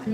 Good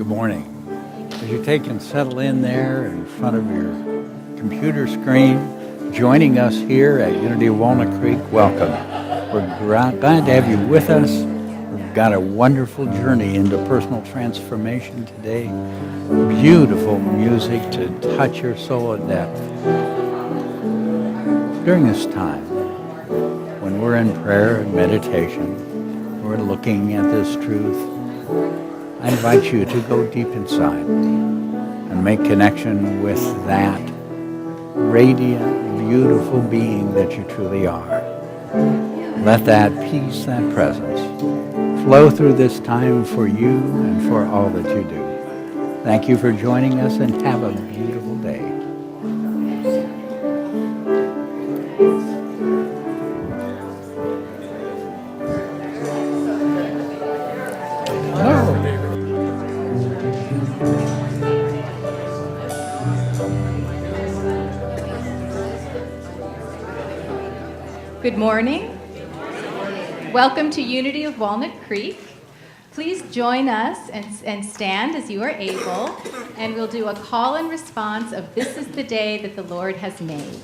morning. As you take and settle in there in front of your computer screen, joining us here at Unity of Walnut Creek, welcome. We're glad to have you with us. We've got a wonderful journey into personal transformation today. Beautiful music to touch your soul at depth. During this time, when we're in prayer and meditation, we're looking at this truth, I invite you to go deep inside and make connection with that radiant, beautiful being that you truly are. Let that peace, that presence, flow through this time for you and for all that you do. Thank you for joining us and have a beautiful day. Good morning. Welcome to Unity of Walnut Creek. Please join us and stand as you are able, and we'll do a call and response of "This is the day that the Lord has made."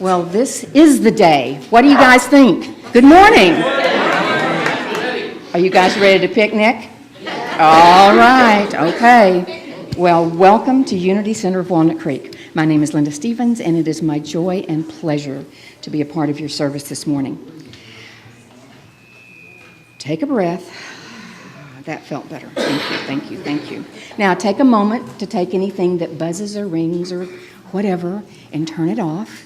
Well, this is the day. What do you guys think? Good morning. Are you guys ready to picnic? All right, okay. Well, welcome to Unity Center of Walnut Creek. My name is Linda Stevens, and it is my joy and pleasure to be a part of your service this morning. Take a breath. That felt better. Thank you, thank you, thank you. Now, take a moment to take anything that buzzes or rings or whatever and turn it off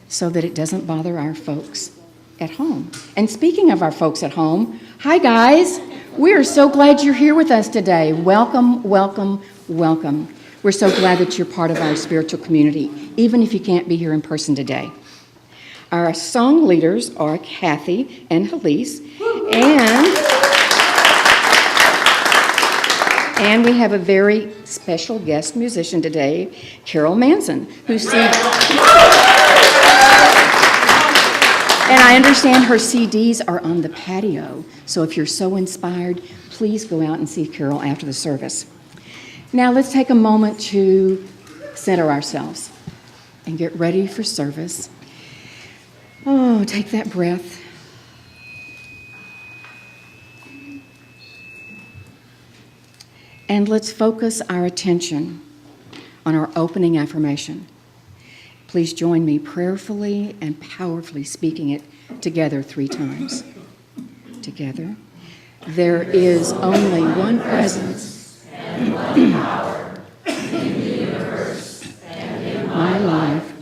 so that it doesn't bother our folks at home. And speaking of our folks at home, hi guys. We are so glad you're here with us today. Welcome, welcome, welcome. We're so glad that you're part of our spiritual community, even if you can't be here in person today. Our song leaders are Kathy and Halise, and we have a very special guest musician today, Carol Manson, and I understand her CDs are on the patio, so if you're so inspired, please go out and see Carol after the service. Now let's take a moment to center ourselves and get ready for service. Oh, take that breath. And let's focus our attention on our opening affirmation. Please join me prayerfully and powerfully speaking it together 3 times. Together. There is only one presence and one power in the universe and in my life,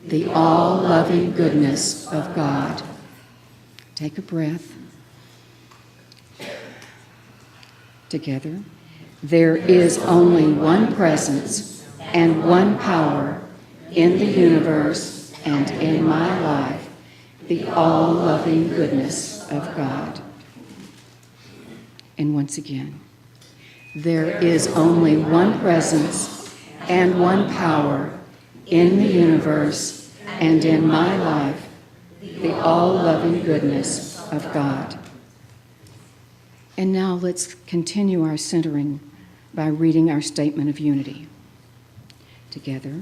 the all-loving goodness of God. Take a breath. Together. There is only one presence and one power in the universe and in my life, the all-loving goodness of God. And once again, there is only one presence and one power in the universe and in my life, the all-loving goodness of God. And now let's continue our centering by reading our statement of unity. Together,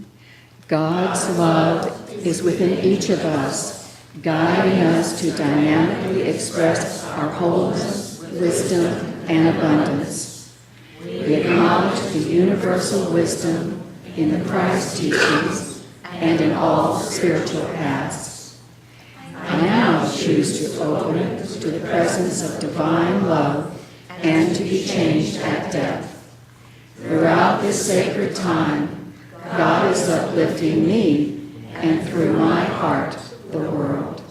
God's love is within each of us, guiding us to dynamically express our wholeness, wisdom, and abundance. We acknowledge the universal wisdom in the Christ teachings and in all spiritual paths. I now choose to open to the presence of divine love and to be changed at death. Throughout this sacred time, God is uplifting me and through my heart, the world.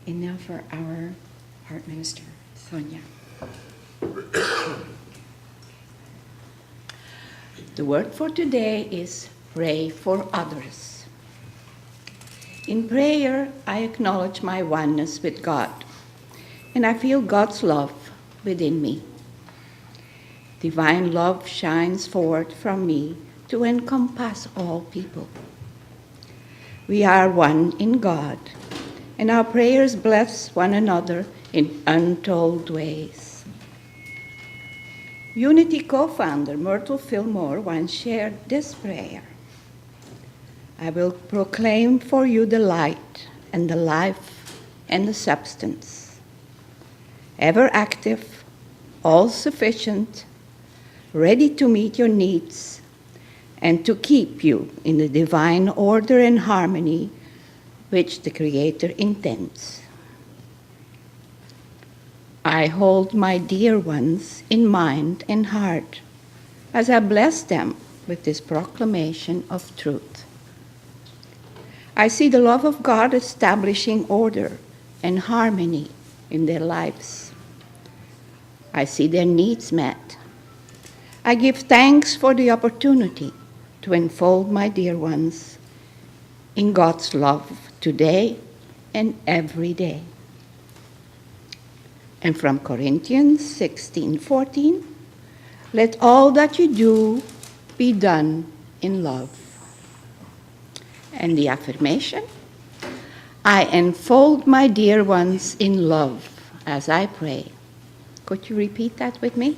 And now for our heart minister, Sonia. The word for today is pray for others. In prayer, I acknowledge my oneness with God, and I feel God's love within me. Divine love shines forth from me to encompass all people. We are one in God, and our prayers bless one another in untold ways. Unity co-founder Myrtle Fillmore once shared this prayer: I will proclaim for you the light and the life and the substance, ever active, all-sufficient, ready to meet your needs and to keep you in the divine order and harmony which the Creator intends. I hold my dear ones in mind and heart as I bless them with this proclamation of truth. I see the love of God establishing order and harmony in their lives. I see their needs met. I give thanks for the opportunity to enfold my dear ones in God's love today and every day. And from Corinthians 16:14, let all that you do be done in love. And the affirmation, I enfold my dear ones in love as I pray. Could you repeat that with me?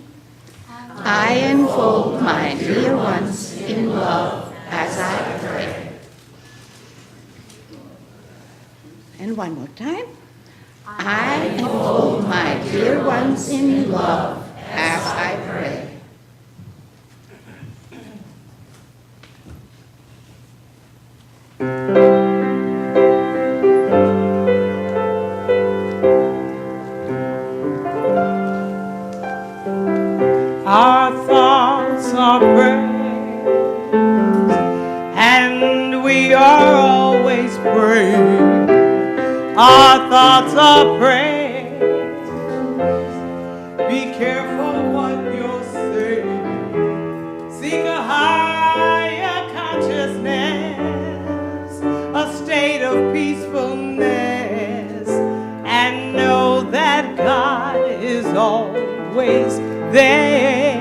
I enfold my dear ones in love as I pray. And one more time. I enfold my dear ones in love as I pray. Our thoughts are praise, and we are always praying. Our thoughts are praise. Be careful what you're saying. Seek a higher consciousness, a state of peacefulness, and know that God is always there,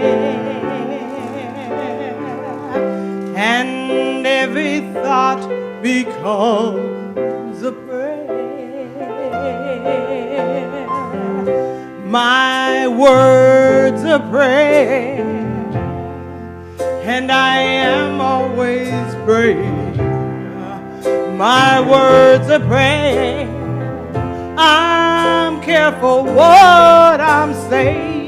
and every thought becomes a prayer. My words are prayer, and I am always praying. My words are prayer. I'm careful what I'm saying.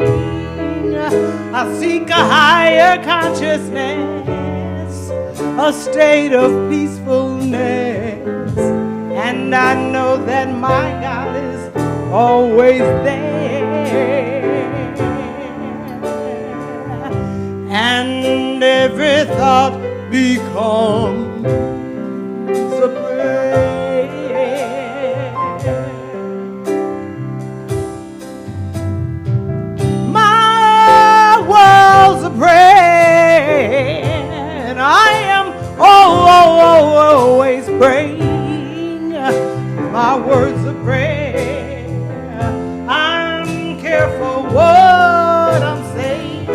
I seek a higher consciousness, a state of peacefulness, and I know that my God is always there. And every thought becomes a prayer. My world's a prayer, and I am always praying. My words of prayer, I'm careful what I'm saying.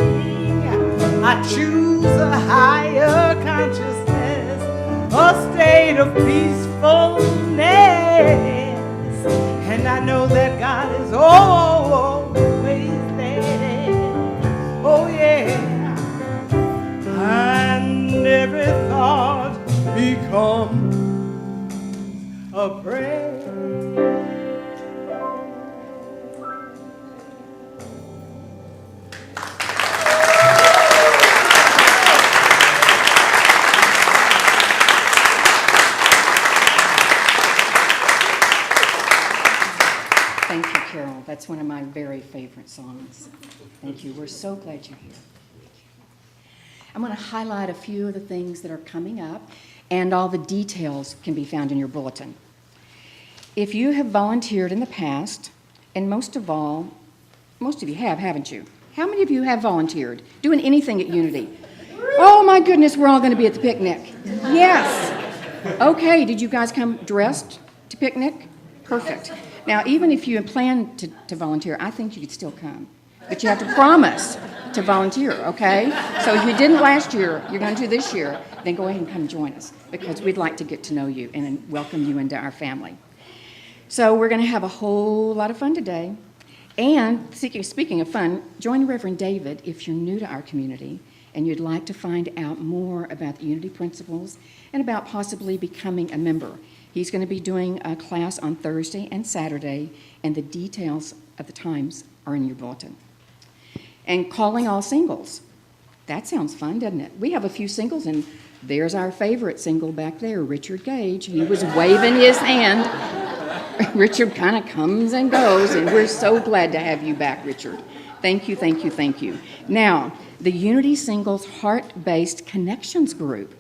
I choose a higher consciousness, a state of peacefulness, and I know that God is always there. Oh yeah, and every thought becomes a prayer. Thank you, Carol. That's one of my very favorite songs. Thank you. We're so glad you're here. I'm going to highlight a few of the things that are coming up, and all the details can be found in your bulletin. If you have volunteered in the past, and most of you have, haven't you? How many of you have volunteered doing anything at Unity? Oh my goodness, we're all going to be at the picnic. Yes. Okay, did you guys come dressed to picnic? Perfect. Now, even if you had planned to volunteer, I think you could still come. But you have to promise to volunteer, okay? So if you didn't last year, you're going to do this year, then go ahead and come join us, because we'd like to get to know you and welcome you into our family. So we're going to have a whole lot of fun today. And speaking of fun, join Reverend David if you're new to our community and you'd like to find out more about the Unity principles and about possibly becoming a member. He's going to be doing a class on Thursday and Saturday, and the details of the times are in your bulletin. And calling all singles. That sounds fun, doesn't it? We have a few singles, and there's our favorite single back there, Richard Gage. He was waving his hand. Richard kind of comes and goes, and we're so glad to have you back, Richard. Thank you, thank you, thank you. Now, the Unity Singles Heart-Based Connections Group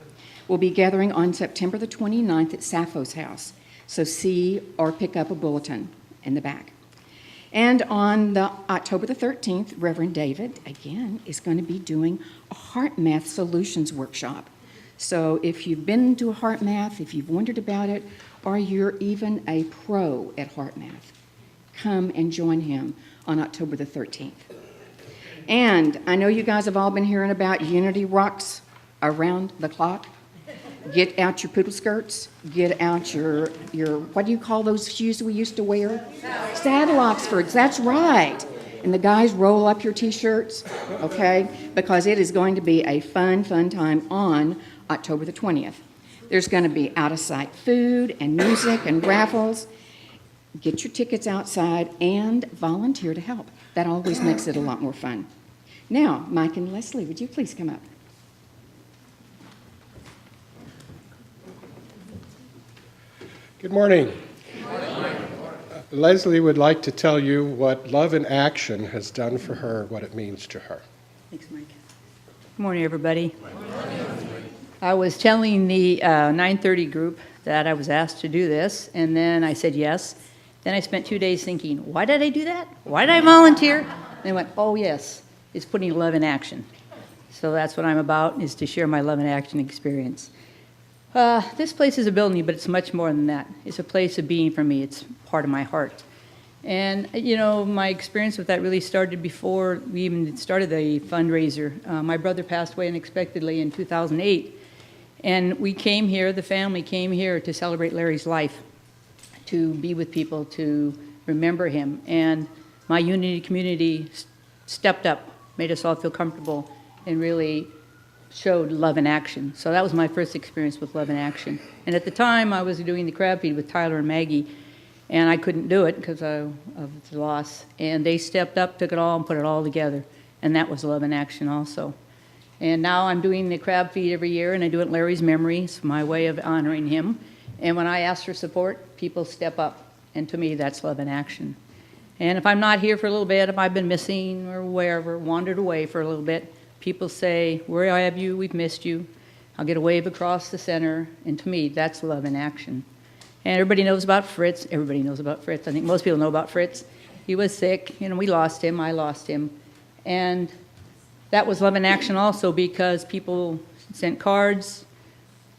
will be gathering on September the 29th at Sappho's house. So see or pick up a bulletin in the back. And on the October the 13th, Reverend David, again, is going to be doing a Heart Math Solutions workshop. So if you've been to a Heart Math, if you've wondered about it, or you're even a pro at Heart Math, come and join him on October the 13th. And I know you guys have all been hearing about Unity Rocks around the clock. Get out your poodle skirts. Get out your what do you call those shoes we used to wear? Saddle Oxfords, that's right. And the guys, roll up your T-shirts, okay? Because it is going to be a fun time on October the 20th. There's going to be out-of-sight food and music and raffles. Get your tickets outside and volunteer to help. That always makes it a lot more fun. Now, Mike and Leslie, would you please come up? Good morning. Leslie would like to tell you what Love in Action has done for her, what it means to her. Thanks, Mike. Good morning, everybody. I was telling the 9:30 group that I was asked to do this, and then I said yes. Then I spent 2 days thinking, why did I do that? Why did I volunteer? And they went, oh, yes, it's putting love in action. So that's what I'm about, is to share my love in action experience. This place is a building, but it's much more than that. It's a place of being for me. It's part of my heart. And, you know, my experience with that really started before we even started the fundraiser. My brother passed away unexpectedly in 2008. And we came here, the family came here to celebrate Larry's life, to be with people, to remember him. And my Unity community stepped up, made us all feel comfortable, and really showed love in action. So that was my first experience with love in action. And at the time, I was doing the crab feed with Tyler and Maggie, and I couldn't do it because of the loss. And they stepped up, took it all, and put it all together. and that was love in action also. And now I'm doing the crab feed every year, and I do it in Larry's memory. It's my way of honoring him. And when I ask for support, people step up, and to me, that's love in action. And if I'm not here for a little bit, if I've been missing or wherever, wandered away for a little bit, people say, "Where have you? We've missed you." I'll get a wave across the center, and to me, that's love in action. And everybody knows about Fritz. Everybody knows about Fritz. I think most people know about Fritz. He was sick. We lost him. I lost him. And that was love in action also, because people sent cards,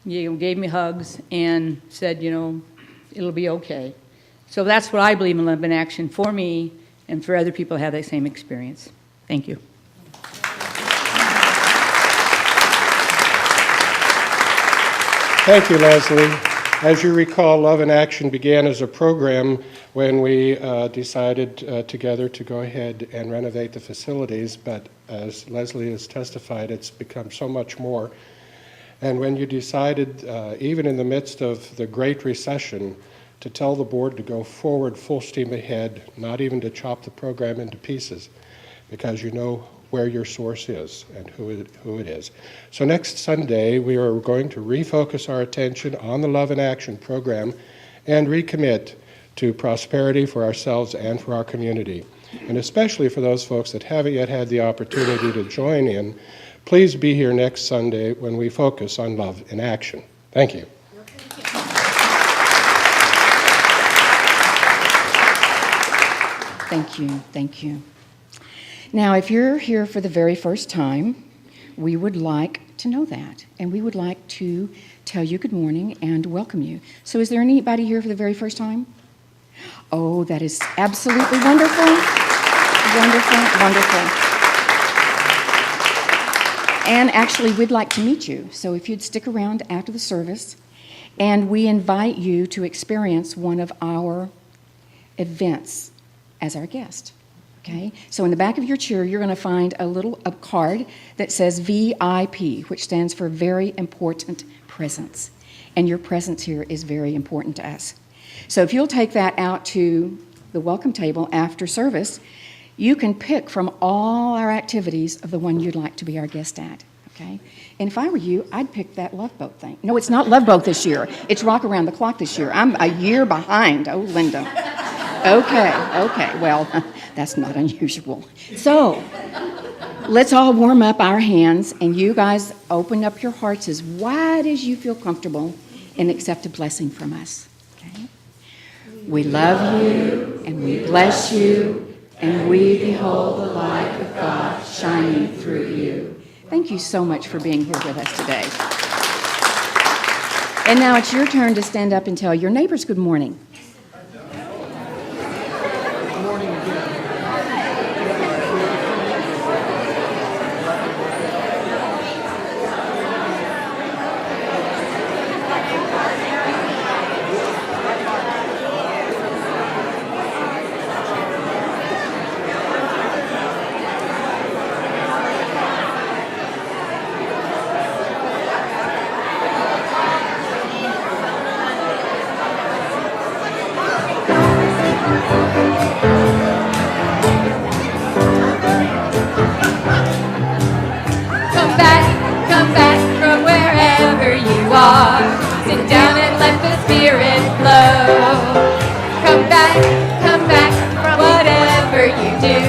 gave me hugs, and said, it'll be okay. So that's what I believe in love in action for me and for other people who have that same experience. Thank you. Thank you, Leslie. As you recall, Love in Action began as a program when we decided together to go ahead and renovate the facilities, but as Leslie has testified, it's become so much more. And when you decided, even in the midst of the Great Recession, to tell the board to go forward full steam ahead, not even to chop the program into pieces, because you know where your source is and who it is. So next Sunday, we are going to refocus our attention on the Love in Action program and recommit to prosperity for ourselves and for our community. And especially for those folks that haven't yet had the opportunity to join in, please be here next Sunday when we focus on Love in Action. Thank you. Thank you, thank you. Now, if you're here for the very first time, we would like to know that, and we would like to tell you good morning and welcome you. So is there anybody here for the very first time? Oh, that is absolutely wonderful. Wonderful, wonderful. And actually, we'd like to meet you. So if you'd stick around after the service, and we invite you to experience one of our events as our guest. Okay? So in the back of your chair, you're going to find a card that says VIP, which stands for Very Important Presence. And your presence here is very important to us. So if you'll take that out to the welcome table after service, you can pick from all our activities of the one you'd like to be our guest at. Okay? And if I were you, I'd pick that Love Boat thing. No, it's not Love Boat this year. It's Rock Around the Clock this year. I'm a year behind. Oh, Linda. Okay. Well, that's not unusual. So, let's all warm up our hands, and you guys open up your hearts as wide as you feel comfortable and accept a blessing from us. Okay? We love you, and we bless you, and we behold the light of God shining through you. Thank you so much for being here with us today. And now it's your turn to stand up and tell your neighbors good morning. Come back from wherever you are. Sit down and let the Spirit flow. Come back from whatever you do.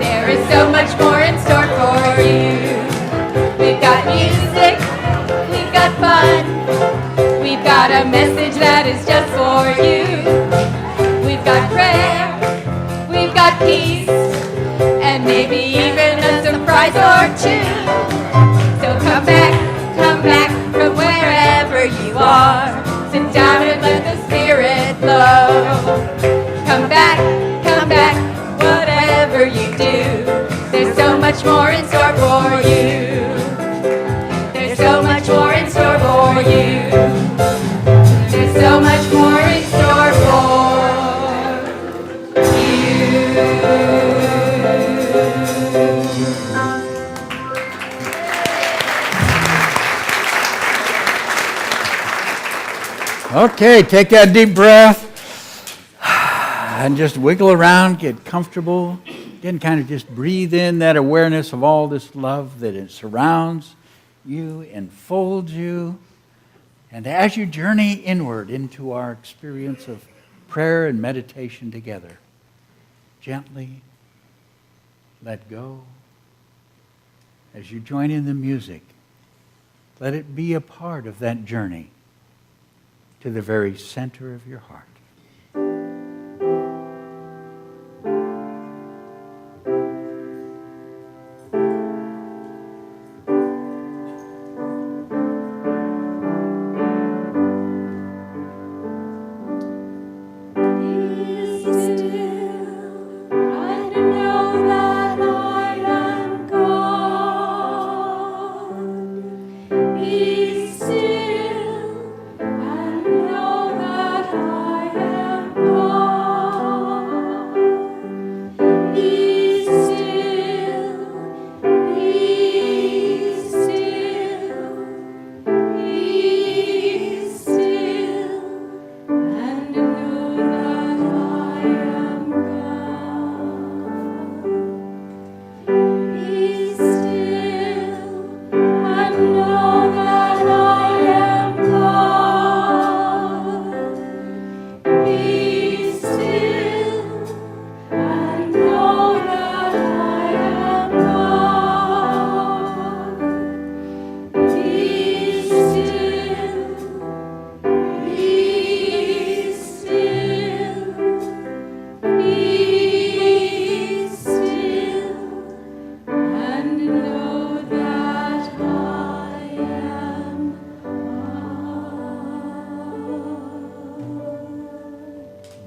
There is so much more in store for you. We've got music, we've got fun, we've got a message that is just for you. We've got prayer, we've got peace, and maybe even a surprise or two. So come back from wherever you are. Sit down and let the Spirit flow. Come back, whatever you do. There's so much more in store for you. There's so much more in store for you. There's so much more in store for you. Okay, take that deep breath and just wiggle around, get comfortable, Again, kind of just breathe in that awareness of all this love that it surrounds you, enfolds you. And as you journey inward into our experience of prayer and meditation together, gently let go. As you join in the music, let it be a part of that journey to the very center of your heart.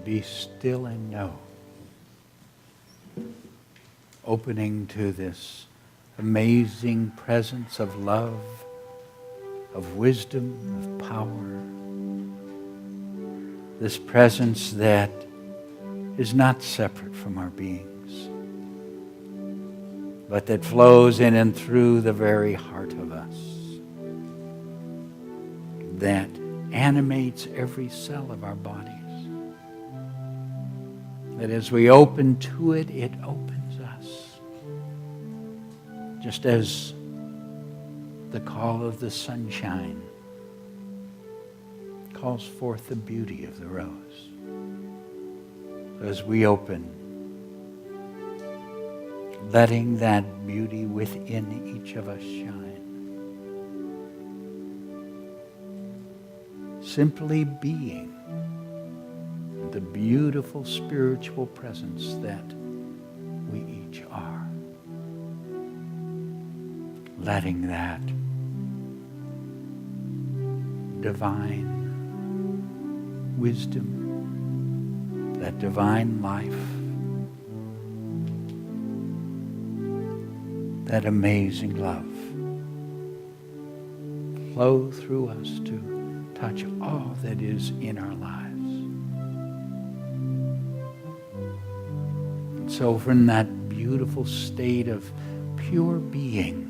Be still and know. Opening to this amazing presence of love, of wisdom, of power. This presence that is not separate from our beings, but that flows in and through the very heart of us, that animates every cell of our bodies. That as we open to it, it opens us. Just as the call of the sunshine calls forth the beauty of the rose. As we open, letting that beauty within each of us shine. Simply being the beautiful spiritual presence that we each are. Letting that divine wisdom, that divine life, that amazing love flow through us to touch all that is in our lives. And so from that beautiful state of pure being,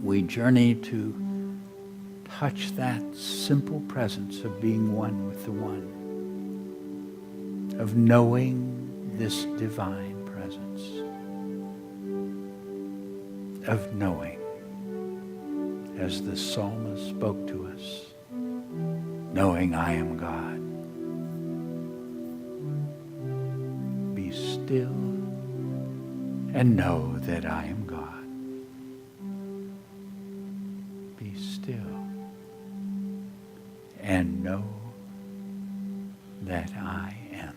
we journey to touch that simple presence of being one with the one, of knowing this divine presence, of knowing, as the psalmist spoke to us, knowing I am God. Be still and know that I am God. Be still and know that I am.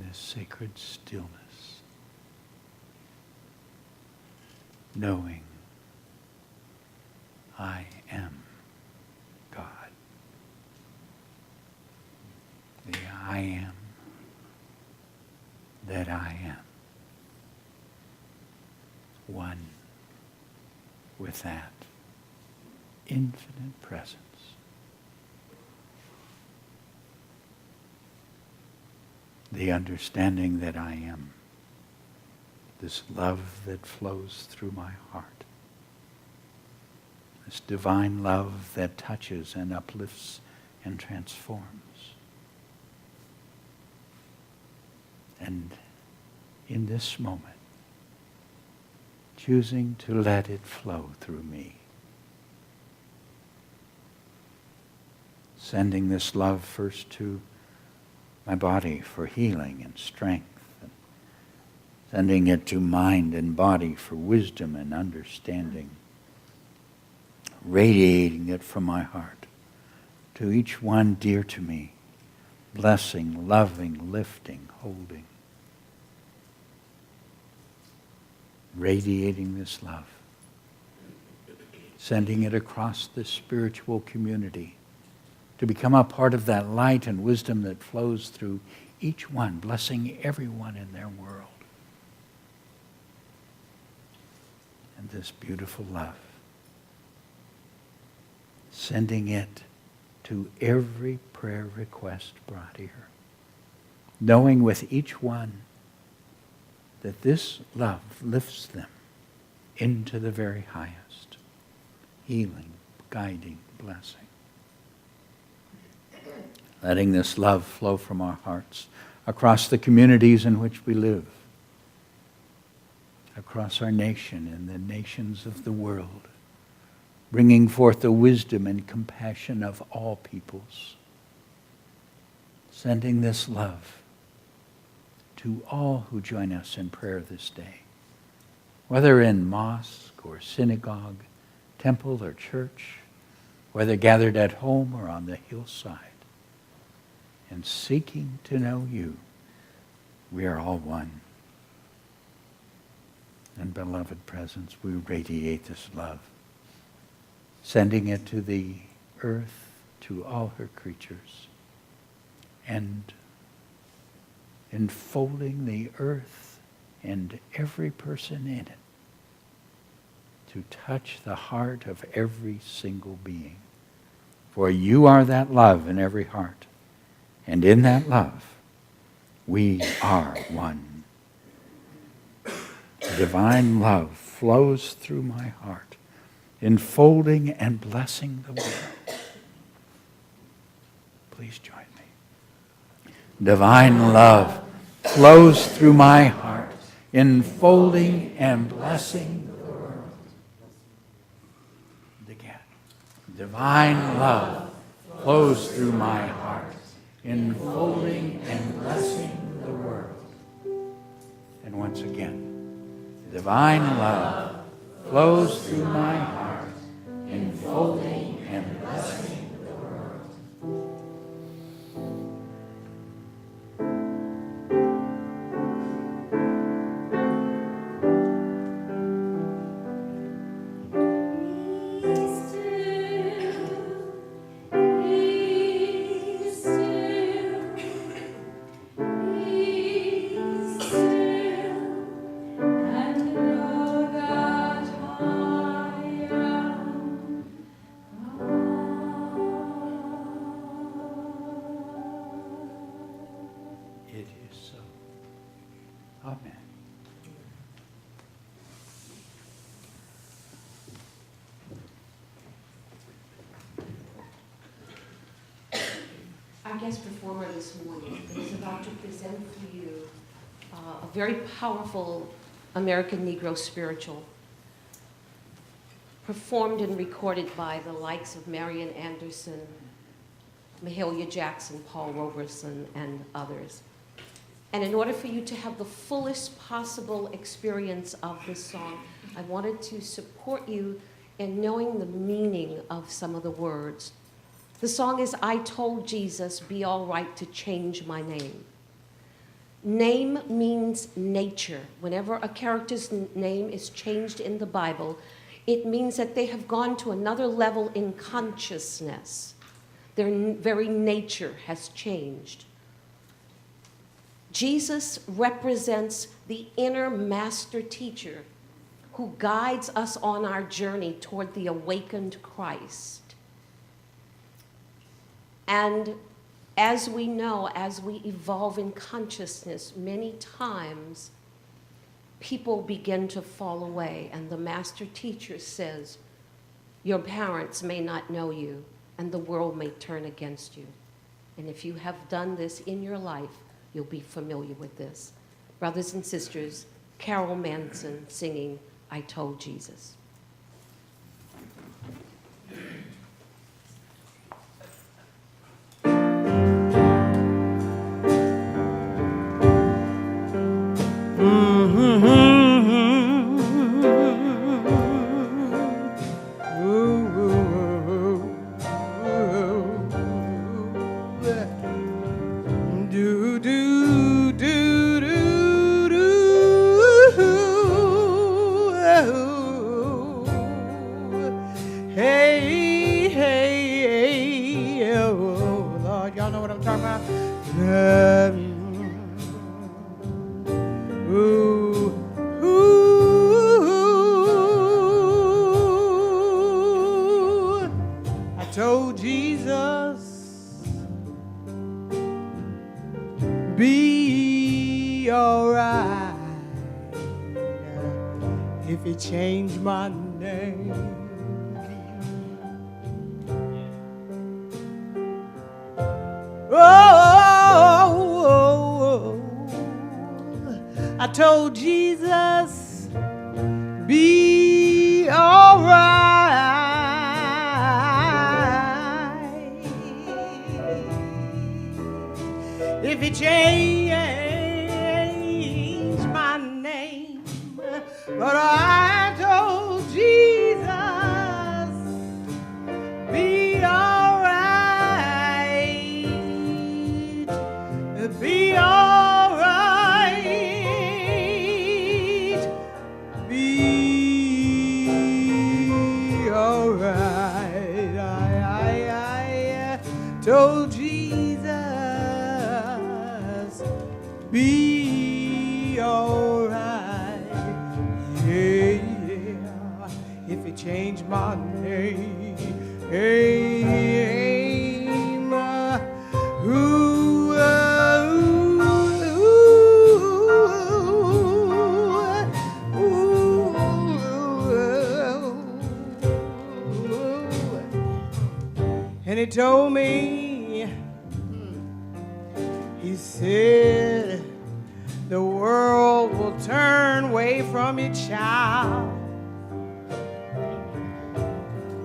this sacred stillness, knowing I am God. The I am that I am. One with that infinite presence. The understanding that I am, this love that flows through my heart, this divine love that touches and uplifts and transforms. And in this moment, choosing to let it flow through me. Sending this love first to my body for healing and strength, and sending it to mind and body for wisdom and understanding, radiating it from my heart to each one dear to me, blessing, loving, lifting, holding, radiating this love, sending it across the spiritual community to become a part of that light and wisdom that flows through each one, blessing everyone in their world. And this beautiful love, sending it to every prayer request brought here, knowing with each one that this love lifts them into the very highest, healing, guiding, blessing. Letting this love flow from our hearts across the communities in which we live, across our nation and the nations of the world, bringing forth the wisdom and compassion of all peoples, sending this love to all who join us in prayer this day, whether in mosque or synagogue, temple or church, whether gathered at home or on the hillside, and seeking to know you. We are all one. In beloved presence, we radiate this love, sending it to the earth, to all her creatures, and enfolding the earth and every person in it to touch the heart of every single being. For you are that love in every heart. And in that love, we are one. Divine love flows through my heart, enfolding and blessing the world. Please join me. Divine love flows through my heart, enfolding and blessing the world. And again, divine love flows through my heart, enfolding and blessing the world. And once again, divine love flows through my heart, enfolding and blessing the world. It is so. Amen. Our guest performer this morning is about to present for you a very powerful American Negro spiritual, performed and recorded by the likes of Marian Anderson, Mahalia Jackson, Paul Robeson, and others. And in order for you to have the fullest possible experience of this song, I wanted to support you in knowing the meaning of some of the words. The song is, I told Jesus, be all right to change my name. Name means nature. Whenever a character's name is changed in the Bible, it means that they have gone to another level in consciousness. Their very nature has changed. Jesus represents the inner master teacher who guides us on our journey toward the awakened Christ. And as we know, as we evolve in consciousness, many times people begin to fall away, and the master teacher says, your parents may not know you, and the world may turn against you. And if you have done this in your life, you'll be familiar with this. Brothers and sisters, Carol Manson singing, I Told Jesus. Hey, hey, oh, Lord, y'all know what I'm talking about? Ooh, ooh, I told Jesus, be alright if he changed my name. I told Jesus, be alright if he changed my name. But I told Jesus, be alright, be alright. Told Jesus, be alright, yeah, if he changed my name, and he told me, he said, the world will turn away from your child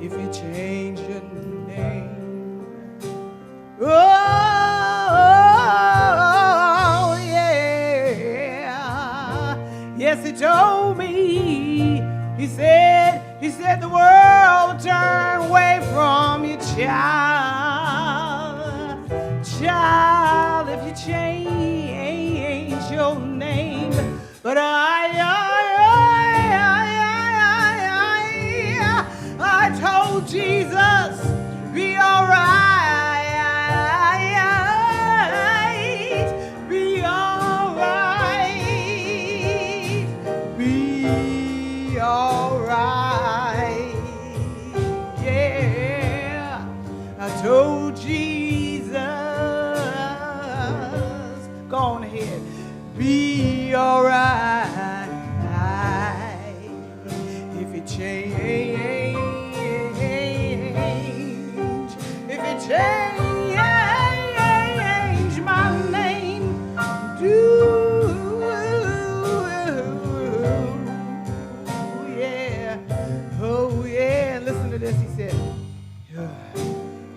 if you change your name. Oh, yeah. Yes, he told me, he said the world will turn away from your child, if you change your name. But I told Jesus, be alright, be alright, be alright, yeah. I told Jesus, go on ahead, be alright if it change, if it change my name, do yeah, oh yeah. Listen to this.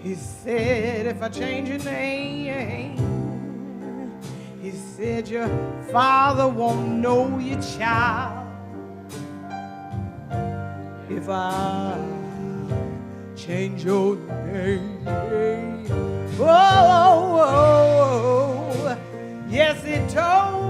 He said, if I change your name, he said, your father won't know your child if I change your name. Oh, yes, he told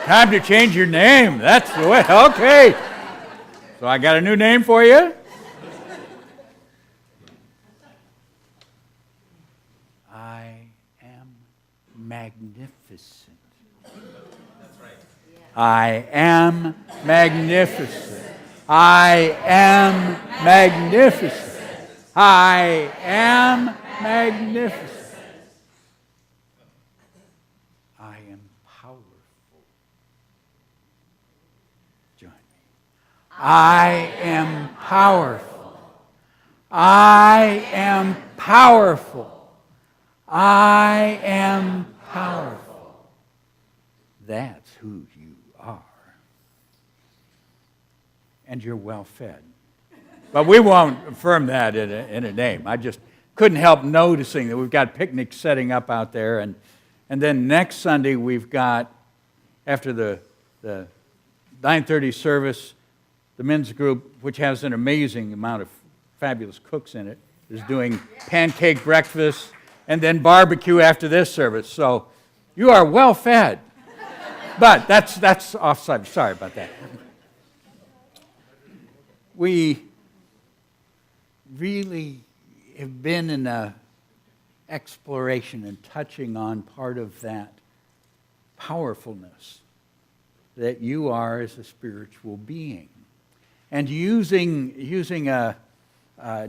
Time to change your name. That's the way. Okay. So I got a new name for you. I am magnificent. That's right. I am magnificent. I am magnificent. I am magnificent. I am powerful. Join me. I am powerful. I am powerful. I am powerful. That's who you are. And you're well fed. But we won't affirm that in a name. I just couldn't help noticing that we've got picnics setting up out there. And then next Sunday we've got, after the 9:30 service, the men's group, which has an amazing amount of fabulous cooks in it, is doing pancake breakfast and then barbecue after this service. So you are well fed. But that's offside. Sorry about that. We really have been in a exploration and touching on part of that powerfulness that you are as a spiritual being. And using a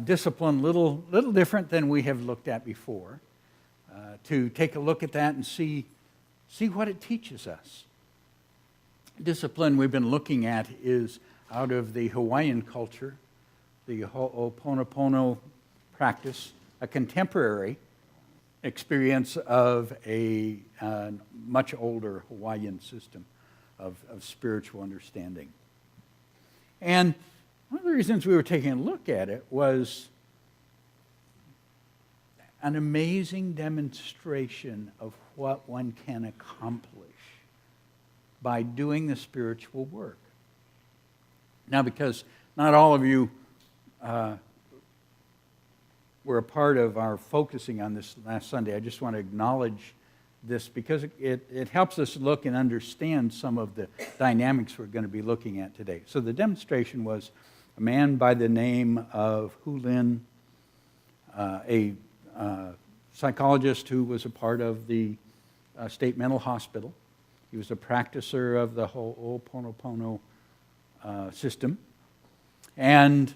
discipline little different than we have looked at before, to take a look at that and see what it teaches us. Discipline we've been looking at is out of the Hawaiian culture, the Ho'oponopono practice, a contemporary experience of a much older Hawaiian system of spiritual understanding. And one of the reasons we were taking a look at it was an amazing demonstration of what one can accomplish by doing the spiritual work. Now, because not all of you were a part of our focusing on this last Sunday, I just want to acknowledge this because it helps us look and understand some of the dynamics we're going to be looking at today. So the demonstration was a man by the name of Hu Lin, a psychologist who was a part of the state mental hospital. He was a practicer of the Ho'oponopono system. And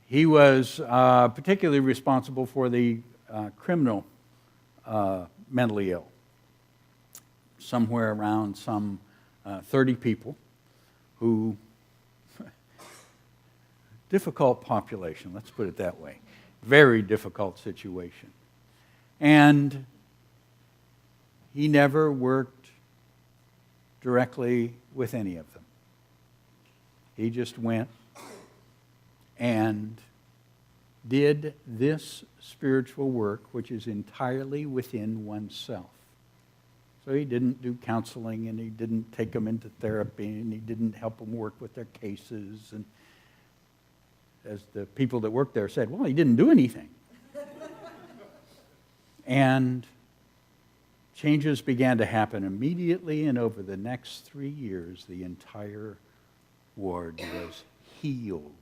he was particularly responsible for the criminal mentally ill. Somewhere around some 30 people who, difficult population, let's put it that way. Very difficult situation. And he never worked directly with any of them. He just went and did this spiritual work, which is entirely within oneself. So he didn't do counseling, and he didn't take them into therapy, and he didn't help them work with their cases. And as the people that worked there said, well, he didn't do anything. And changes began to happen immediately, and over the next 3 years, the entire ward was healed.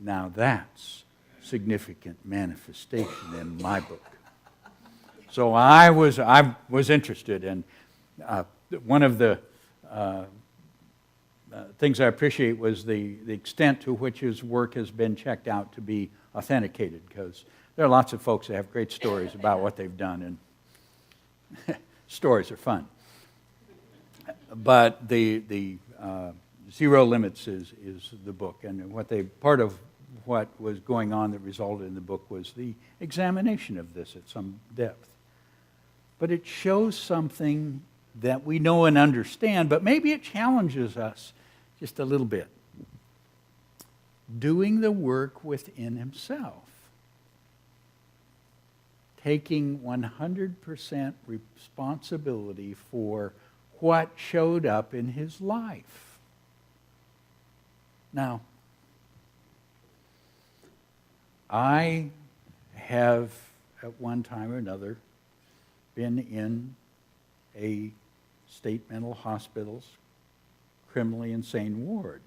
Now that's significant manifestation in my book. So I was interested, and one of the things I appreciate was the extent to which his work has been checked out to be authenticated, because there are lots of folks that have great stories about what they've done, and stories are fun. But the Zero Limits is the book, and part of what was going on that resulted in the book was the examination of this at some depth. But it shows something that we know and understand, but maybe it challenges us just a little bit. Doing the work within himself. Taking 100% responsibility for what showed up in his life. Now, I have, at one time or another, been in a state mental hospital's criminally insane ward.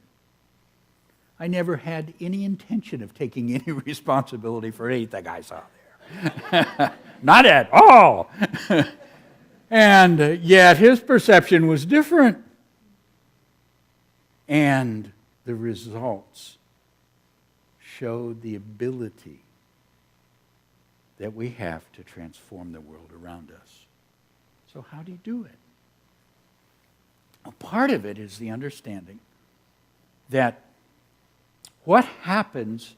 I never had any intention of taking any responsibility for anything I saw there. Not at all. And yet his perception was different. And the results showed the ability that we have to transform the world around us. So how do you do it? A part of it is the understanding that what happens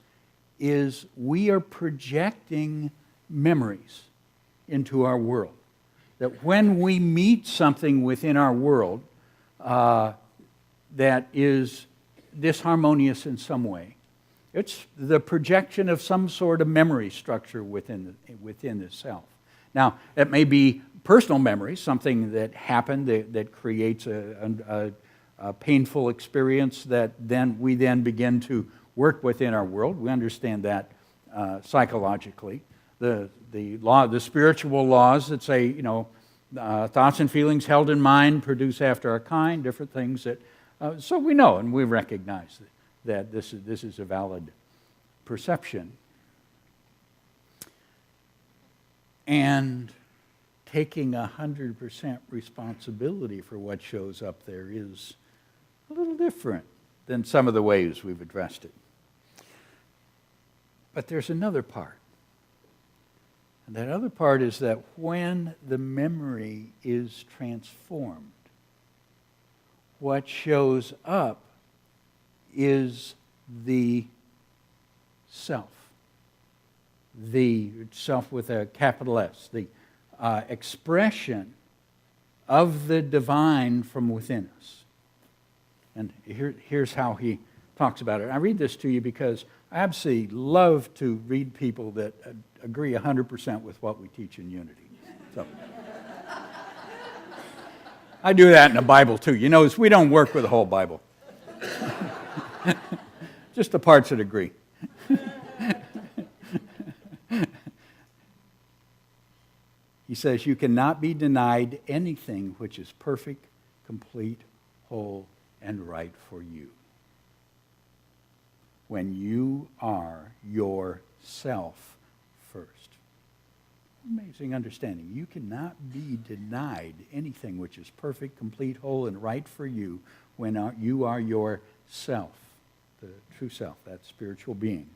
is we are projecting memories into our world. That when we meet something within our world that is disharmonious in some way, it's the projection of some sort of memory structure within the self. Now, it may be personal memory, something that happened that creates a painful experience that we then begin to work within our world. We understand that psychologically. The spiritual laws that say, thoughts and feelings held in mind produce after our kind, different things that. So we know and we recognize that this is a valid perception. And taking 100% responsibility for what shows up there is a little different than some of the ways we've addressed it. But there's another part. And that other part is that when the memory is transformed, what shows up is the self. The self with a capital S, the expression of the divine from within us. And here's how he talks about it. I read this to you because I absolutely love to read people that agree 100% with what we teach in Unity. So I do that in the Bible too. You notice we don't work with the whole Bible. Just the parts that agree. He says, you cannot be denied anything which is perfect, complete, whole, and right for you. When you are yourself first. Amazing understanding. You cannot be denied anything which is perfect, complete, whole, and right for you when you are yourself, the true self, that spiritual being,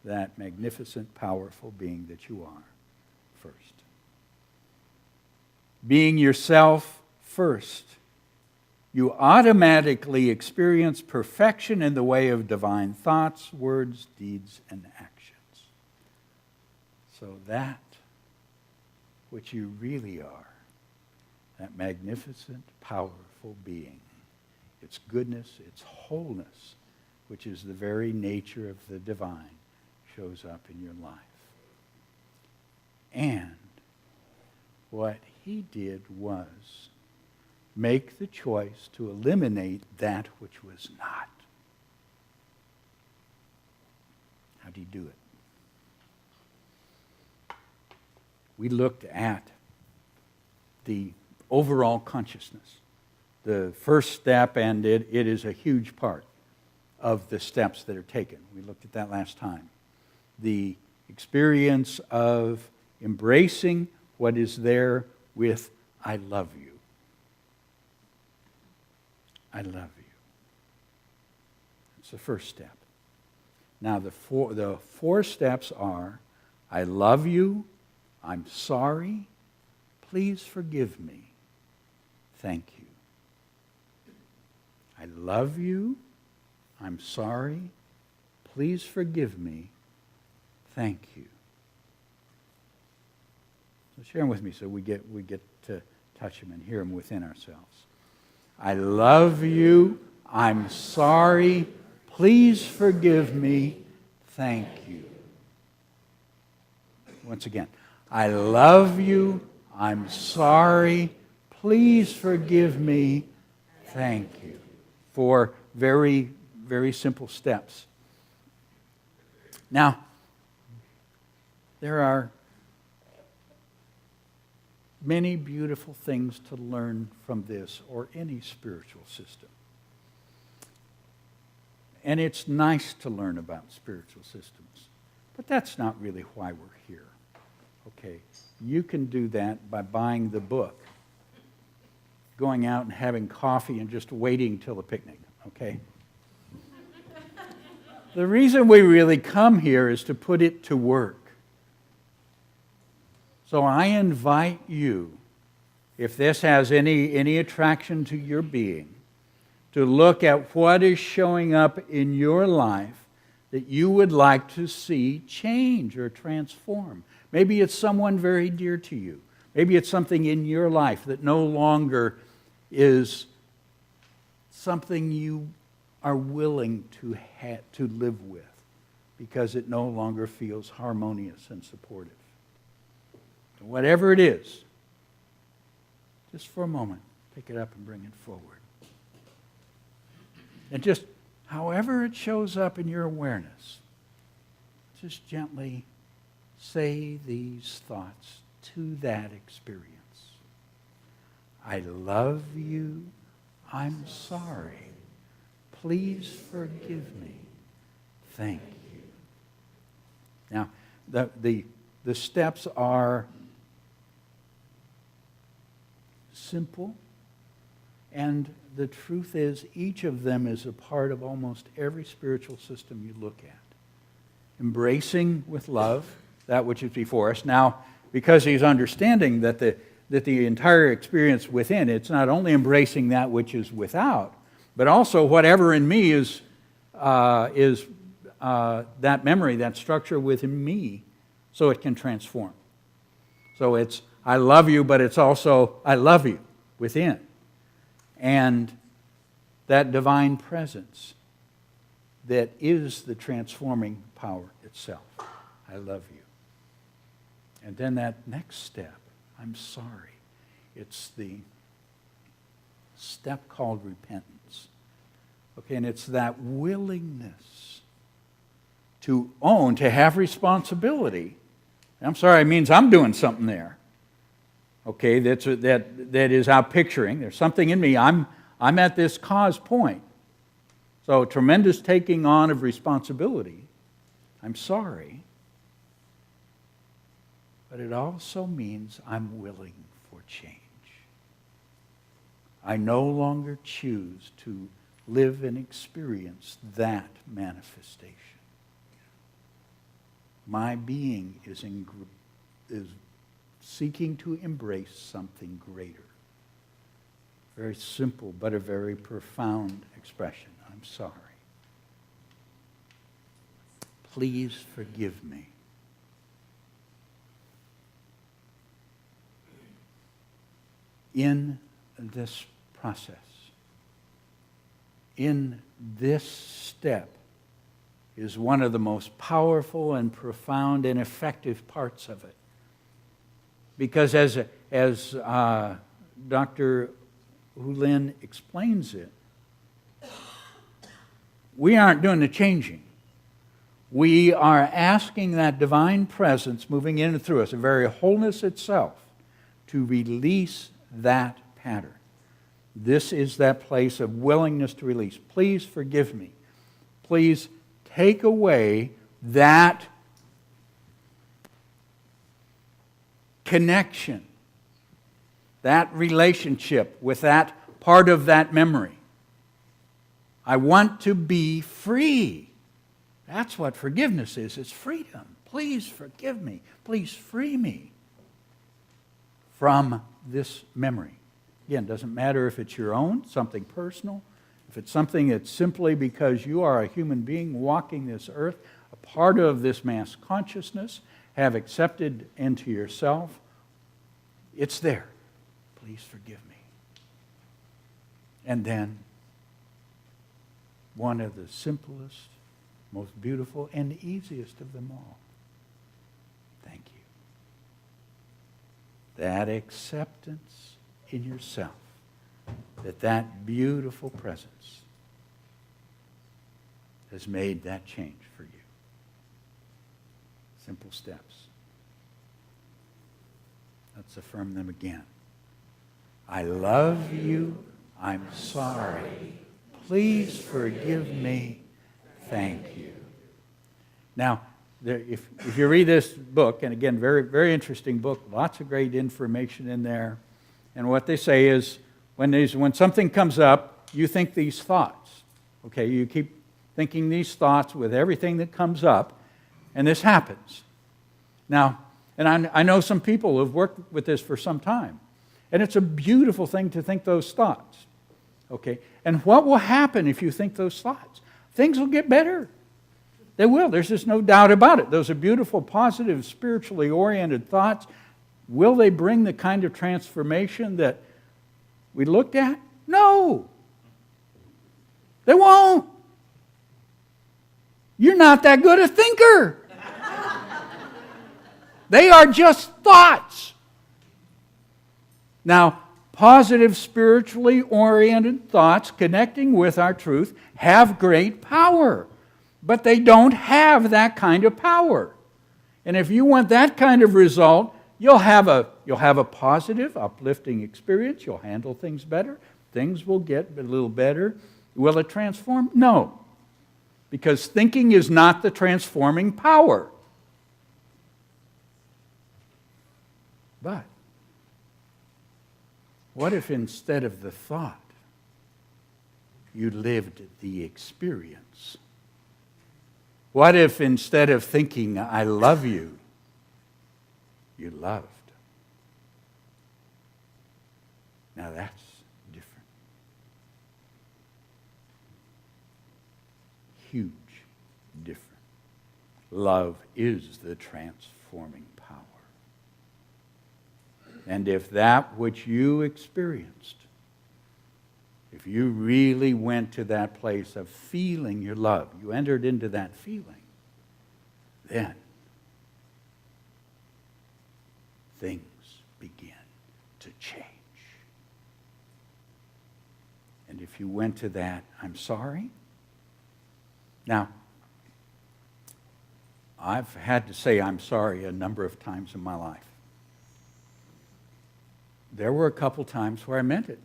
that magnificent, powerful being that you are first. Being yourself first, you automatically experience perfection in the way of divine thoughts, words, deeds, and actions. So that which you really are, that magnificent, powerful being, its goodness, its wholeness, which is the very nature of the divine, shows up in your life. And what he did was make the choice to eliminate that which was not. How did he do it? We looked at the overall consciousness. The first step, and it is a huge part of the steps that are taken. We looked at that last time. The experience of embracing what is there with I love you. I love you. That's the first step. Now the four steps are I love you, I'm sorry, please forgive me, thank you. I love you, I'm sorry, please forgive me, thank you. So share them with me so we get to touch them and hear them within ourselves. I love you. I'm sorry. Please forgive me. Thank you. Once again, I love you. I'm sorry. Please forgive me. Thank you. 4 very, very simple steps. Now, there are many beautiful things to learn from this or any spiritual system. And it's nice to learn about spiritual systems, but that's not really why we're here. Okay, you can do that by buying the book, going out and having coffee and just waiting till the picnic, okay? The reason we really come here is to put it to work. So I invite you, if this has any attraction to your being, to look at what is showing up in your life that you would like to see change or transform. Maybe it's someone very dear to you. Maybe it's something in your life that no longer is something you are willing to live with because it no longer feels harmonious and supportive. Whatever it is, just for a moment, pick it up and bring it forward. And just however it shows up in your awareness, just gently say these thoughts to that experience. I love you. I'm sorry. Please forgive me. Thank you. Now, the steps are simple, and the truth is each of them is a part of almost every spiritual system you look at. Embracing with love that which is before us. Now, because he's understanding that the entire experience within, it's not only embracing that which is without, but also whatever in me is that memory, that structure within me, so it can transform. So it's I love you, but it's also I love you within. And that divine presence that is the transforming power itself. I love you. And then that next step, I'm sorry. It's the step called repentance. Okay, and it's that willingness to own, to have responsibility. I'm sorry, it means I'm doing something there. Okay, that is our picturing. There's something in me. I'm at this cause point. So tremendous taking on of responsibility. I'm sorry. But it also means I'm willing for change. I no longer choose to live and experience that manifestation. My being is seeking to embrace something greater. Very simple, but a very profound expression. I'm sorry. Please forgive me. In this process, in this step, is one of the most powerful and profound and effective parts of it. Because as Dr. Hulin explains it, we aren't doing the changing. We are asking that divine presence moving in and through us, the very wholeness itself, to release that pattern. This is that place of willingness to release. Please forgive me. Please take away that connection, that relationship with that part of that memory. I want to be free. That's what forgiveness is. It's freedom. Please forgive me. Please free me from this memory. Again, it doesn't matter if it's your own, something personal, if it's something that's simply because you are a human being walking this earth, a part of this mass consciousness, have accepted into yourself, it's there. Please forgive me. And then, one of the simplest, most beautiful, and easiest of them all. Thank you. That acceptance in yourself, that beautiful presence has made that change for you. Simple steps. Let's affirm them again. I love you. I'm sorry. Please forgive me. Thank you. Now, if you read this book, and again, very, very interesting book, lots of great information in there. And what they say is, when something comes up, you think these thoughts. Okay, you keep thinking these thoughts with everything that comes up, and this happens. Now, and I know some people who have worked with this for some time, and it's a beautiful thing to think those thoughts. Okay, and what will happen if you think those thoughts? Things will get better. They will. There's just no doubt about it. Those are beautiful, positive, spiritually oriented thoughts. Will they bring the kind of transformation that we looked at? No. They won't. You're not that good a thinker. They are just thoughts. Now, positive, spiritually oriented thoughts connecting with our truth have great power, but they don't have that kind of power. And if you want that kind of result, you'll have a positive, uplifting experience. You'll handle things better. Things will get a little better. Will it transform? No. Because thinking is not the transforming power. But what if instead of the thought, you lived the experience? What if instead of thinking, I love you, you loved? Now that's different. Huge different. Love is the transforming power. And if that which you experienced, if you really went to that place of feeling your love, you entered into that feeling, then things begin to change. And if you went to that, I'm sorry. Now, I've had to say I'm sorry a number of times in my life. There were a couple times where I meant it.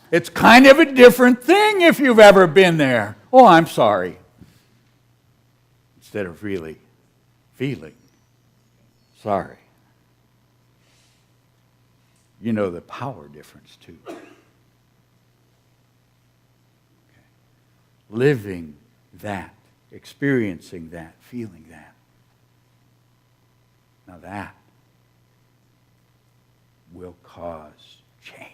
It's kind of a different thing if you've ever been there. Oh, I'm sorry. Instead of really feeling sorry. You know the power difference too. Okay. Living that, experiencing that, feeling that. Now that will cause change.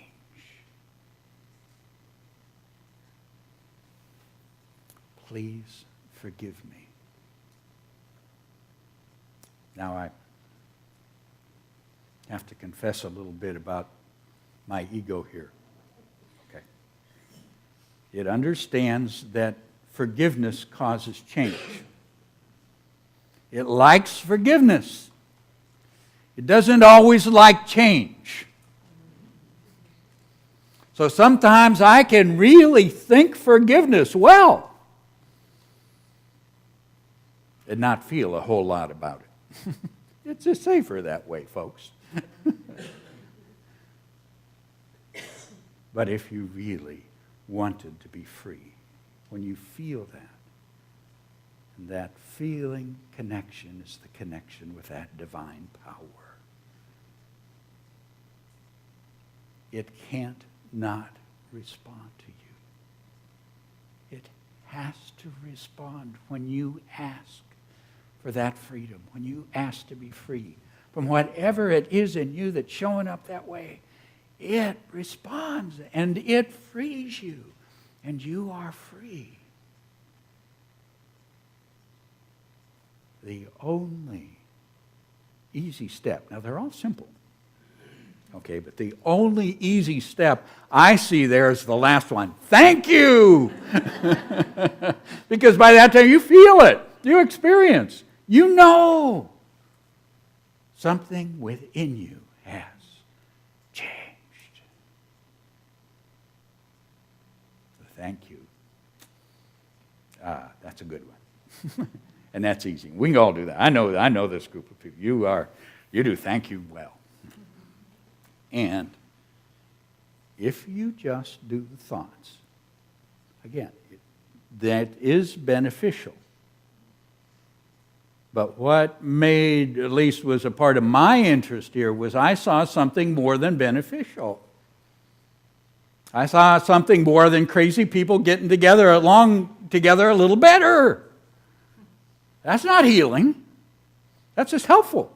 Please forgive me. Now I have to confess a little bit about my ego here. Okay. It understands that forgiveness causes change. It likes forgiveness. It doesn't always like change. So sometimes I can really think forgiveness well and not feel a whole lot about it. It's just safer that way, folks. But if you really wanted to be free, when you feel that, and that feeling connection is the connection with that divine power. It can't not respond to you. It has to respond when you ask for that freedom, when you ask to be free from whatever it is in you that's showing up that way. It responds and it frees you, and you are free. The only easy step, now they're all simple, okay, but the only easy step I see there is the last one. Thank you! Because by that time you feel it, you experience, you know something within you has changed. So thank you. That's a good one. And that's easy. We can all do that. I know this group of people. You do thank you well. And if you just do the thoughts, again, that is beneficial. But what made, at least was a part of my interest here, was I saw something more than beneficial. I saw something more than crazy people getting together a little better. That's not healing. That's just helpful.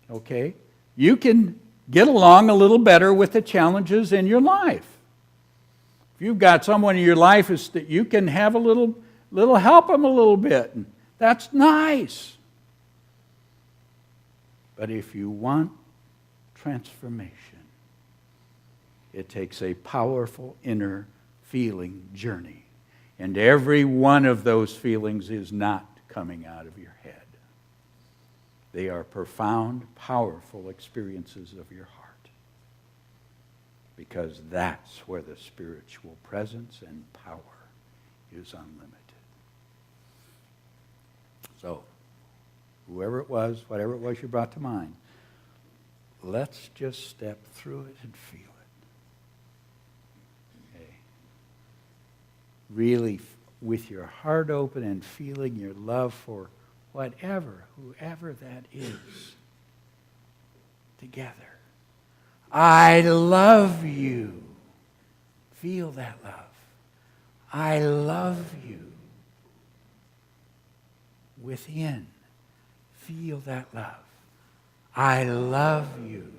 Okay? You can get along a little better with the challenges in your life. If you've got someone in your life that you can have a little help them a little bit. That's nice. But if you want transformation, it takes a powerful inner feeling journey. And every one of those feelings is not coming out of your head. They are profound, powerful experiences of your heart. Because that's where the spiritual presence and power is unlimited. So, whoever it was, whatever it was you brought to mind, let's just step through it and feel it. Okay. Really, with your heart open and feeling your love for whoever that is, together. I love you. Feel that love. I love you. Within, feel that love. I love you.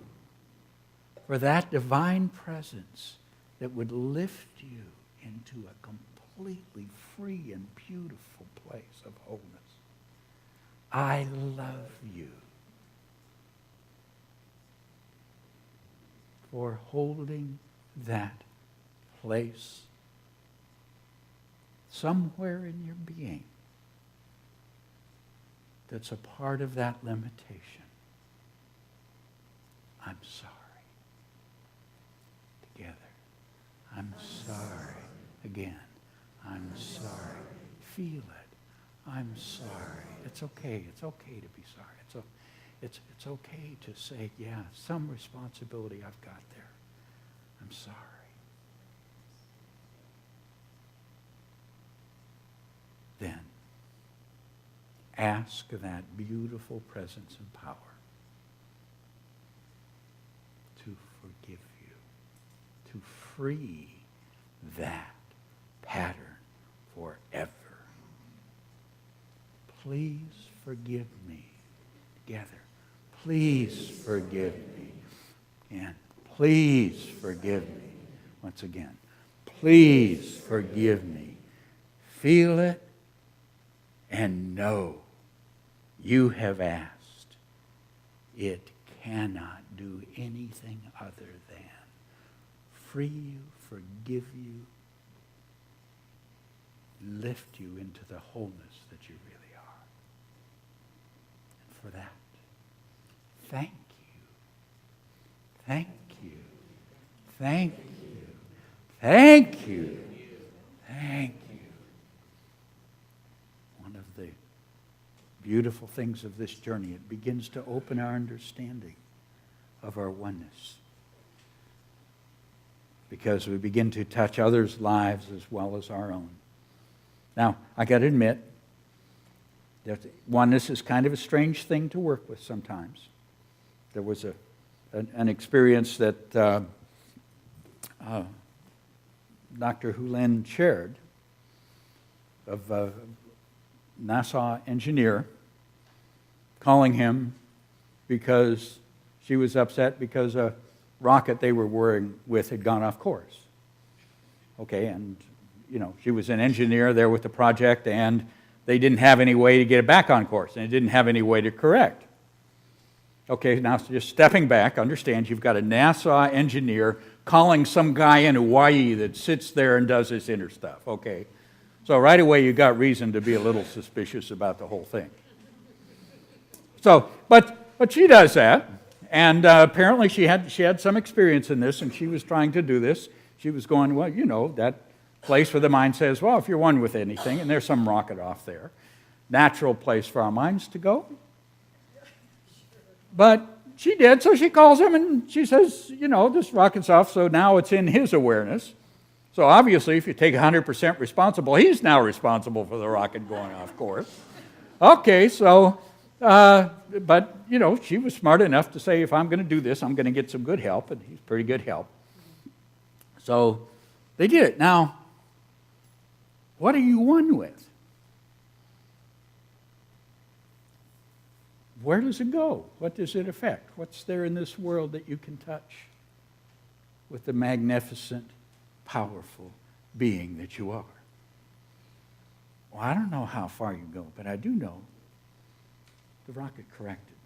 For that divine presence that would lift you into a completely free and beautiful place of wholeness. I love you. For holding that place somewhere in your being that's a part of that limitation. I'm sorry. Together. I'm sorry. Again. I'm sorry. Feel it. I'm sorry. It's okay. It's okay to be sorry. It's okay to say, yeah, some responsibility I've got there. I'm sorry. Then ask that beautiful presence and power to forgive you, to free that pattern forever. Please forgive me. Together. Please forgive me. And please forgive me. Once again. Please forgive me. Feel it and know you have asked. It cannot do anything other than free you, forgive you, lift you into the wholeness that you really are. And for that, thank you. Thank you. Thank you. Thank you. Thank you. One of the beautiful things of this journey, it begins to open our understanding of our oneness. Because we begin to touch others' lives as well as our own. Now, I got to admit that oneness is kind of a strange thing to work with sometimes. There was an experience that Dr. Hulen shared of a NASA engineer calling him because she was upset because a rocket they were working with had gone off course. Okay, and she was an engineer there with the project, and they didn't have any way to get it back on course, and they didn't have any way to correct. Okay, now just stepping back, understand you've got a NASA engineer calling some guy in Hawaii that sits there and does this inner stuff, okay? So right away you got reason to be a little suspicious about the whole thing. So, but she does that, and apparently she had some experience in this, and she was trying to do this. She was going, well, that place where the mind says, well, if you're one with anything, and there's some rocket off there, natural place for our minds to go. But she did, so she calls him and she says, this rocket's off, so now it's in his awareness. So obviously, if you take 100% responsible, he's now responsible for the rocket going off, of course. Okay, so, but, she was smart enough to say, if I'm going to do this, I'm going to get some good help, and he's pretty good help. So they did it. Now, what are you one with? Where does it go? What does it affect? What's there in this world that you can touch with the magnificent, powerful being that you are? Well, I don't know how far you go, but I do know the rocket corrected.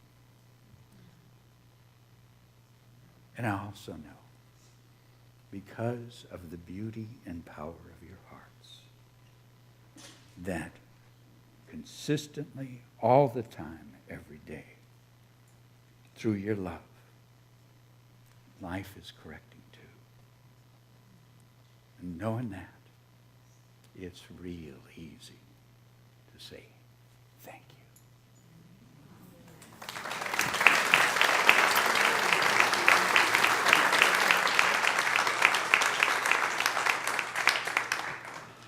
And I also know, because of the beauty and power of your hearts, that consistently, all the time, every day, through your love, life is correcting too. And knowing that, it's real easy to say thank you.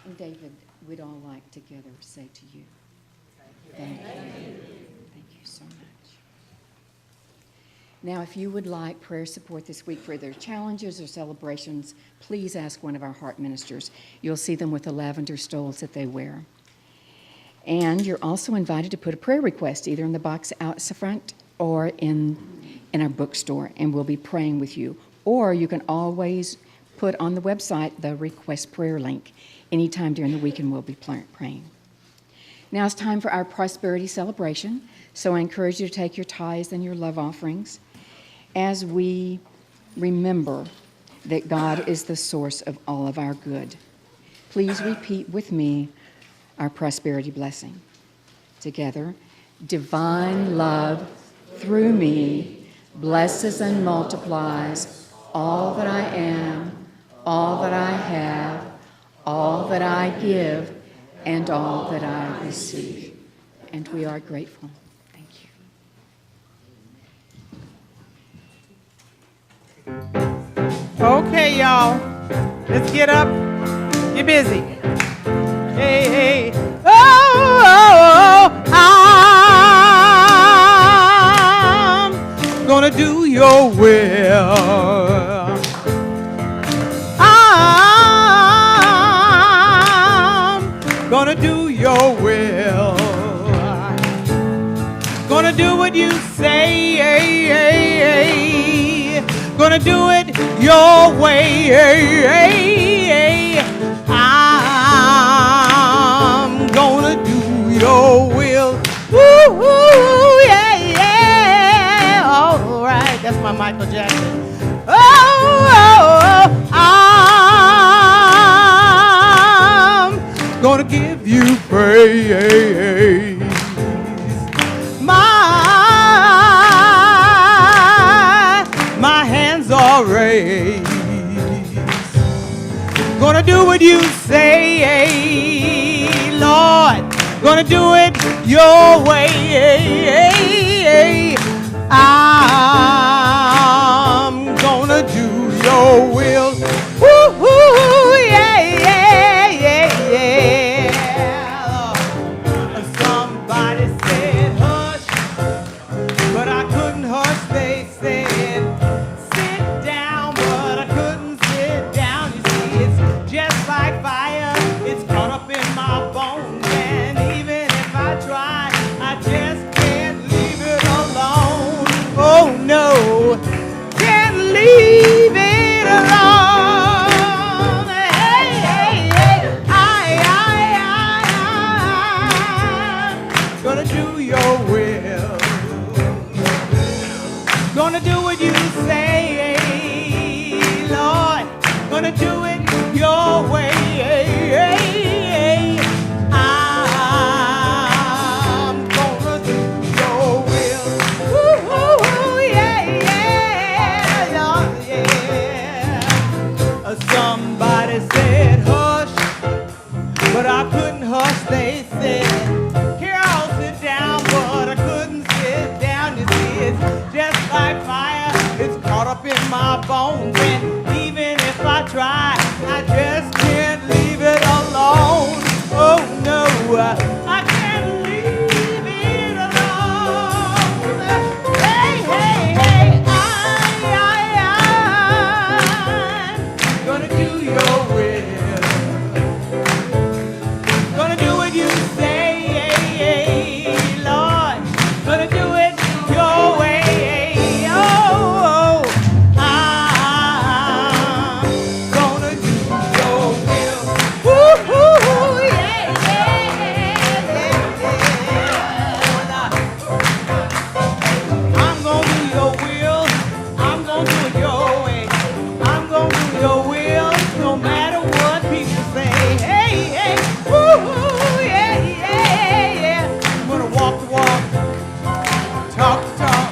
And David, we'd all like together say to you, thank you. Thank you so much. Now, if you would like prayer support this week for their challenges or celebrations, please ask one of our heart ministers. You'll see them with the lavender stoles that they wear. And you're also invited to put a prayer request either in the box out front or in our bookstore, and we'll be praying with you. Or you can always put on the website the request prayer link. Anytime during the week, and we'll be praying. Now it's time for our prosperity celebration, so I encourage you to take your tithes and your love offerings as we remember that God is the source of all of our good. Please repeat with me our prosperity blessing. Together, divine love through me blesses and multiplies all that I am, all that I have, all that I give, and all that I receive. And we are grateful. Thank you. Okay, y'all. Let's get up. Get busy. Hey, hey. Oh, I'm gonna do your will. I'm gonna do your will. Gonna do what you say. Gonna do it your way. I'm gonna do your will. Woo-hoo, yeah, yeah. All right, that's my Michael Jackson. I'm gonna give you praise. My hands are raised. Gonna do what you say, Lord. Gonna do it your way. I'm gonna do your will. Woo-hoo, yeah, yeah, yeah, yeah. Somebody said hush, but I couldn't hush. They said sit down, but I couldn't sit down. You see, it's just like fire. It's caught up in my bones, and even if I try, I just can't leave it alone. Oh no, can't leave it alone. Hey, hey, hey, I'm gonna do your will. Gonna do what you say, Lord. Gonna do it your way. I'm gonna do your will. Woo-hoo, yeah, yeah, Lord, yeah. Somebody said hush, but I couldn't hush. They said, here I bones, and even if I try, I just can't leave it alone. Oh no, I can't leave it alone. Hey, hey, hey, I'm gonna do your will. Gonna do what you say, Lord. Gonna do it your way. Oh, I'm gonna do your will. Woo-hoo, yeah, yeah, yeah. I'm gonna do your will. I'm gonna do it your way. I'm gonna do your will, no matter what people say. Hey, hey, woo-hoo, yeah, yeah, yeah. I'm gonna walk the walk, talk the talk,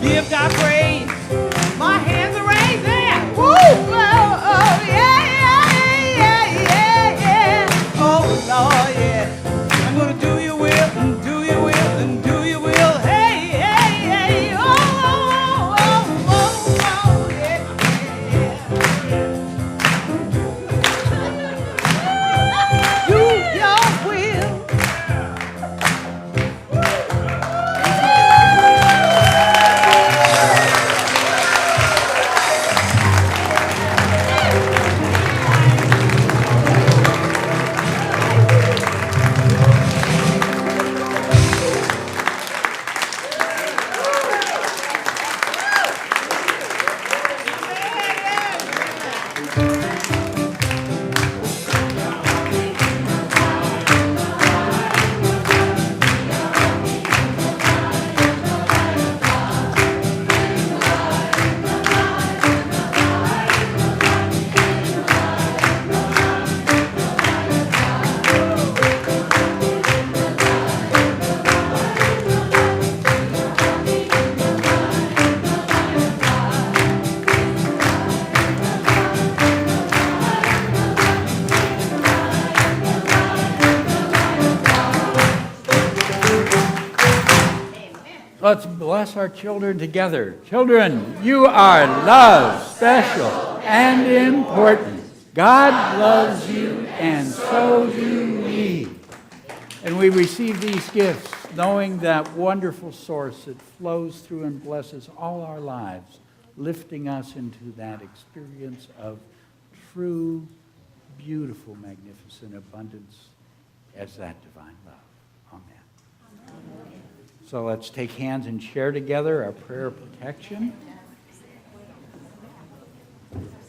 give God praise. My hands are raised there. Woo! Oh, oh, yeah, yeah, yeah, yeah, yeah. Oh, Lord, yeah. I'm gonna do your will and do your will and do your will. Hey, hey, hey. Oh, oh, oh, oh, oh, yeah, yeah. Do your will. Let's bless our children together. Children, you are loved, special, and important. God loves you, and so do we. And we receive these gifts knowing that wonderful source that flows through and blesses all our lives, lifting us into that experience of true, beautiful, magnificent abundance as that divine love. Amen. So let's take hands and share together our prayer of protection.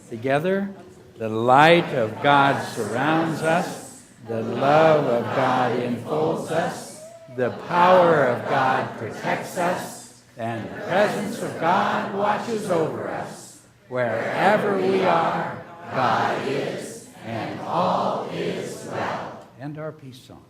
Together, the light of God surrounds us, the love of God enfolds us, the power of God protects us, and the presence of God watches over us. Wherever we are, God is, and all is well. And our peace song.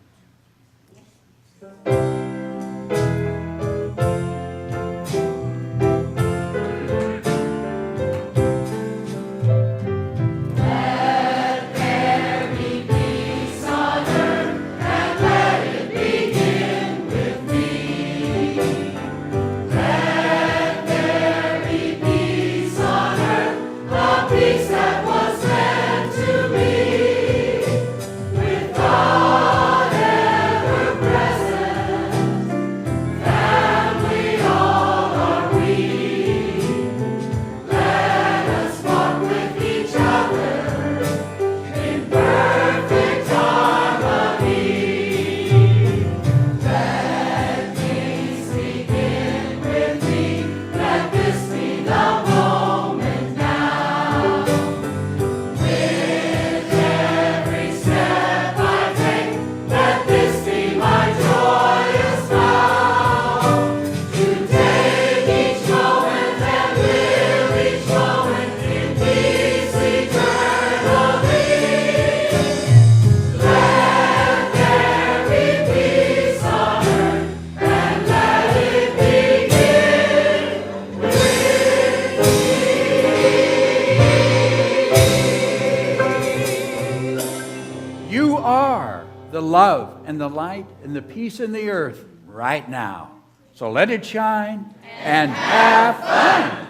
The love and the light and the peace in the earth right now. So let it shine and have fun.